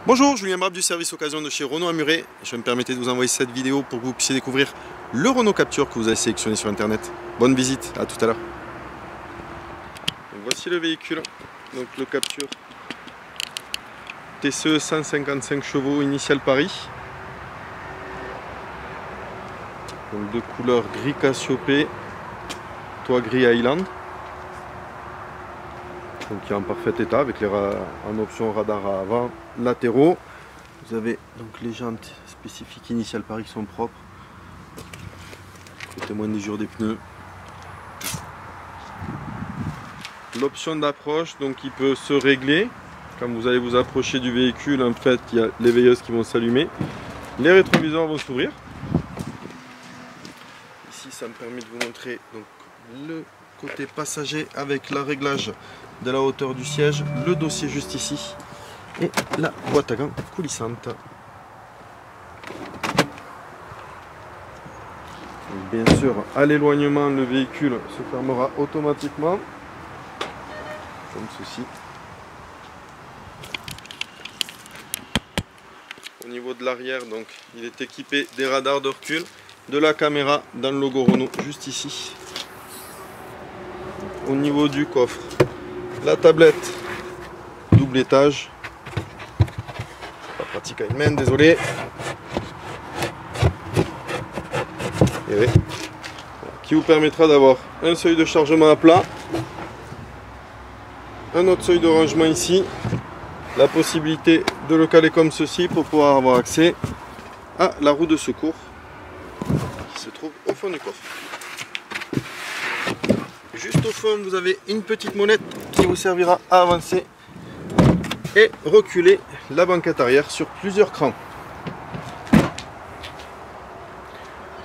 Bonjour, Julien Brab du service occasion de chez Renault à Muret. Je me permettais de vous envoyer cette vidéo pour que vous puissiez découvrir le Renault Captur que vous avez sélectionné sur internet. Bonne visite, à tout à l'heure. Voici le véhicule, donc le Captur TCE 155 chevaux initial Paris. Donc de couleur gris Cassiope, toit gris Highland. Donc il est en parfait état avec en option radar à avant latéraux. Vous avez donc les jantes spécifiques initial Paris qui sont propres. Je témoigne des jours des pneus. L'option d'approche, donc il peut se régler. Quand vous allez vous approcher du véhicule, en fait il y a les veilleuses qui vont s'allumer. Les rétroviseurs vont s'ouvrir. Ici ça me permet de vous montrer donc le côté passager avec le réglage de la hauteur du siège, le dossier juste ici et la boîte à gants coulissante. Bien sûr, à l'éloignement, le véhicule se fermera automatiquement comme ceci. Au niveau de l'arrière, donc il est équipé des radars de recul, de la caméra dans le logo Renault juste ici. Au niveau du coffre, la tablette double étage, pas pratique à une main, désolé. Et oui. Qui vous permettra d'avoir un seuil de chargement à plat, un autre seuil de rangement ici, la possibilité de le caler comme ceci pour pouvoir avoir accès à la roue de secours qui se trouve au fond du coffre. Juste au fond, vous avez une petite molette qui vous servira à avancer et reculer la banquette arrière sur plusieurs crans.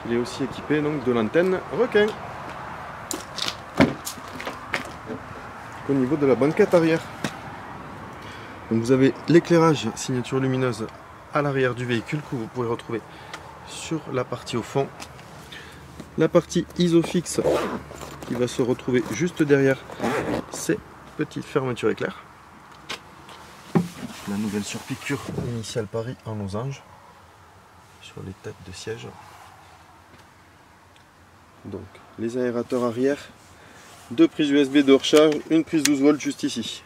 Il est aussi équipé donc de l'antenne requin au niveau de la banquette arrière. Donc vous avez l'éclairage signature lumineuse à l'arrière du véhicule que vous pouvez retrouver sur la partie au fond. La partie ISOFIX qui va se retrouver juste derrière ces petites fermetures éclair. La nouvelle surpiqûre initial Paris en losange sur les têtes de siège. Donc les aérateurs arrière, deux prises USB de recharge, une prise 12 volts juste ici.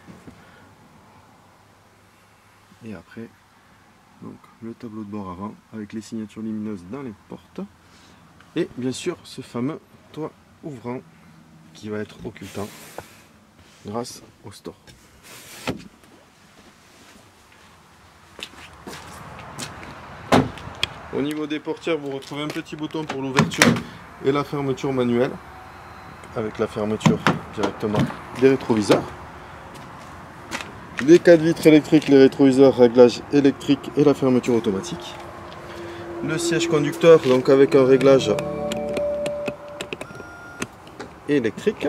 Et après, donc le tableau de bord avant avec les signatures lumineuses dans les portes. Et bien sûr ce fameux toit ouvrant qui va être occultant grâce au store. Au niveau des portières, vous retrouvez un petit bouton pour l'ouverture et la fermeture manuelle avec la fermeture directement des rétroviseurs. Les 4 vitres électriques, les rétroviseurs, réglage électrique et la fermeture automatique. Le siège conducteur donc avec un réglage électrique.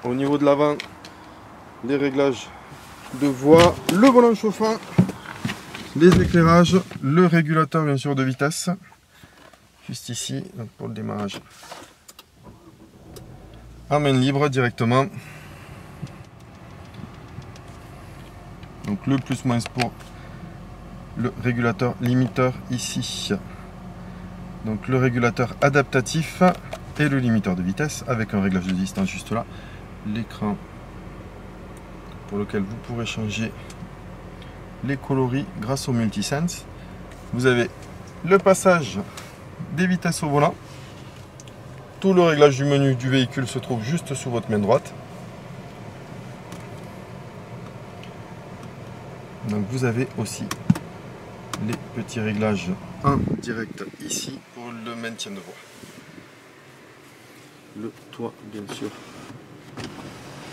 Au niveau de l'avant, les réglages de voie, le volant chauffant, les éclairages, le régulateur bien sûr de vitesse, juste ici donc pour le démarrage en main libre directement. Donc le plus moins pour le régulateur limiteur ici. Donc le régulateur adaptatif et le limiteur de vitesse avec un réglage de distance juste là. L'écran pour lequel vous pourrez changer les coloris grâce au multisense. Vous avez le passage des vitesses au volant. Tout le réglage du menu du véhicule se trouve juste sous votre main droite. Donc vous avez aussi les petits réglages en direct ici pour le maintien de voie. Le toit bien sûr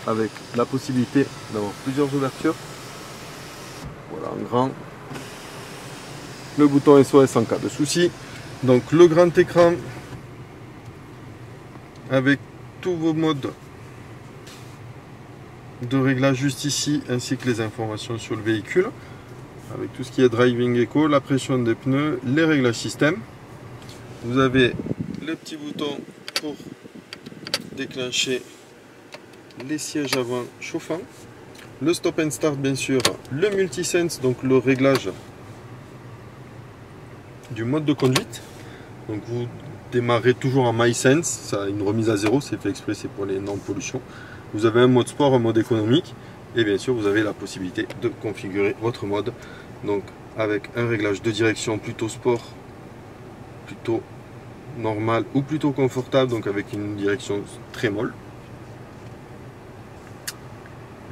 avec la possibilité d'avoir plusieurs ouvertures. Voilà en grand. Le bouton SOS en cas de souci. Donc le grand écran avec tous vos modes de réglage juste ici ainsi que les informations sur le véhicule. Avec tout ce qui est driving echo, la pression des pneus, les réglages système. Vous avez le petit bouton pour déclencher les sièges avant chauffants. le stop and start bien sûr, le multisense, donc le réglage du mode de conduite. Donc vous démarrez toujours en MySense, ça a une remise à zéro, c'est fait exprès, c'est pour les non-pollution. Vous avez un mode sport, un mode économique, et bien sûr vous avez la possibilité de configurer votre mode, donc avec un réglage de direction plutôt sport, plutôt normal ou plutôt confortable, donc avec une direction très molle.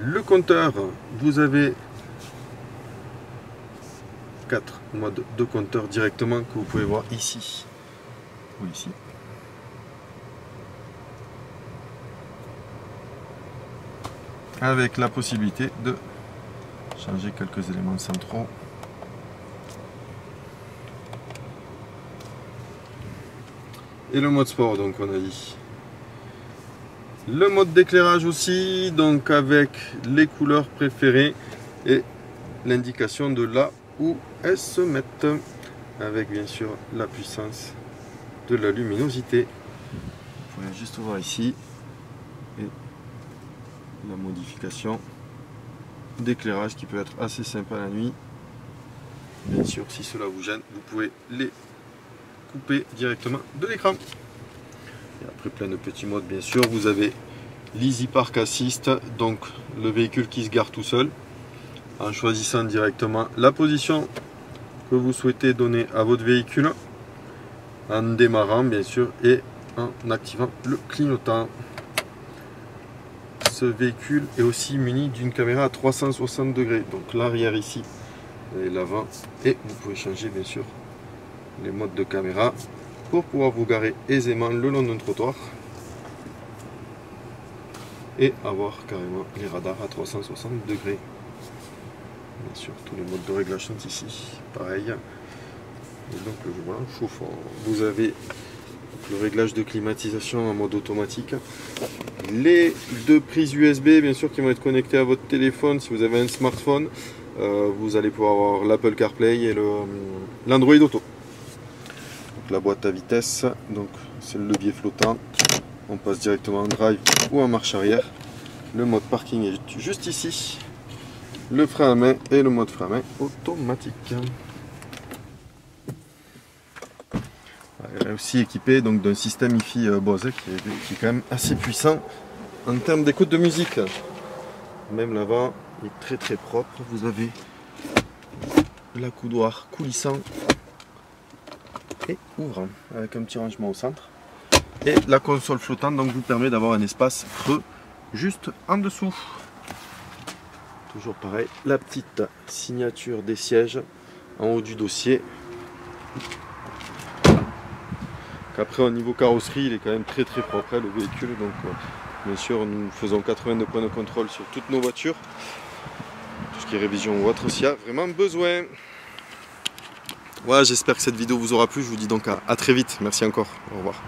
Le compteur, vous avez 4 modes de compteur directement que vous pouvez voir ici ou ici. Avec la possibilité de changer quelques éléments centraux. Et le mode sport, donc on a dit. Le mode d'éclairage aussi, donc avec les couleurs préférées et l'indication de là où elles se mettent, avec bien sûr la puissance de la luminosité. Vous pouvez juste voir ici, et la modification d'éclairage qui peut être assez sympa la nuit. Bien sûr, si cela vous gêne, vous pouvez les couper directement de l'écran. Et après plein de petits modes, bien sûr, vous avez l'Easy Park Assist, donc le véhicule qui se gare tout seul, en choisissant directement la position que vous souhaitez donner à votre véhicule, en démarrant bien sûr et en activant le clignotant. Ce véhicule est aussi muni d'une caméra à 360 degrés, donc l'arrière ici et l'avant, et vous pouvez changer bien sûr les modes de caméra pour pouvoir vous garer aisément le long d'un trottoir et avoir carrément les radars à 360 degrés. Bien sûr, tous les modes de réglage sont ici, pareil. Et donc voilà, chauffant. Vous avez le réglage de climatisation en mode automatique. Les 2 prises USB, bien sûr, qui vont être connectées à votre téléphone. Si vous avez un smartphone, vous allez pouvoir avoir l'Apple CarPlay et l'Android Auto. Donc, la boîte à vitesse, donc c'est le levier flottant. On passe directement en drive ou en marche arrière. Le mode parking est juste ici. Le frein à main et le mode frein à main automatique. Elle est aussi équipée d'un système hi-fi Bose qui est quand même assez puissant en termes d'écoute de musique. Même l'avant est très très propre. Vous avez la coudoir coulissant et ouvrant avec un petit rangement au centre. Et la console flottante donc vous permet d'avoir un espace creux juste en dessous. Toujours pareil, la petite signature des sièges en haut du dossier. Après au niveau carrosserie, il est quand même très très propre le véhicule. Donc bien sûr nous faisons 82 points de contrôle sur toutes nos voitures. Tout ce qui est révision ou autre s'il y a vraiment besoin. Voilà, j'espère que cette vidéo vous aura plu. Je vous dis donc à très vite. Merci encore. Au revoir.